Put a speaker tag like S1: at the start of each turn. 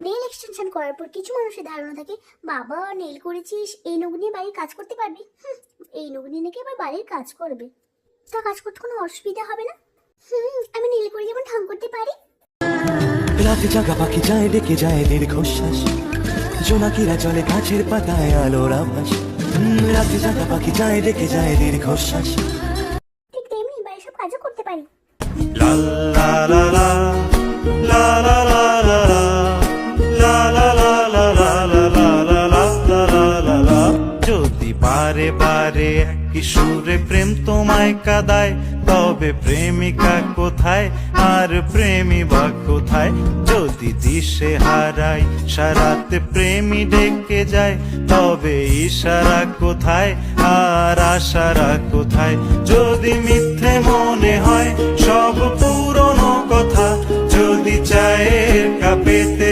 S1: Nail extension করার পর কিছু মানুষের ধারণা থাকে, বাবা নেল করেছিস, এই নখ নিয়ে বাড়ির কাজ করতে পারবি। এই নখ নিয়ে নাকি আবার বাড়ির কাজ করবে, তা কাজ করতে কোনো অসুবিধা হবে না। আমি নেল করে যেমন ঢং করতে পারি।
S2: রাতে জাগা পাখি যায় ডেকে যায় দীর্ঘশ্বাস, জোনাকিরা চলে গাছের পাতায় আলোর আভাস। রাতে জাগা পাখি যায় ডেকে যায় দীর্ঘশ্বাস।
S1: ঠিক তেমনি বাড়ির সব কাজও করতে পারি।
S2: লা লা লা লা লা লা লা লা লা লা লা লা লা লা লা লা লা লা। যদি বারে বারে একই সুরে প্রেম তোমায় কাঁদায়, তবে প্রেমিকা কোথায় আর প্রেমী বা কোথায়? যদি দিশে হারাই সারাতে প্রেমী ডেকে যায়, তবে ইশারা কোথায় আর আশারা কোথায়? যদি মিথ্যে মনে হয় সব পুরনো কথা, যদি চায়ের কাপেতে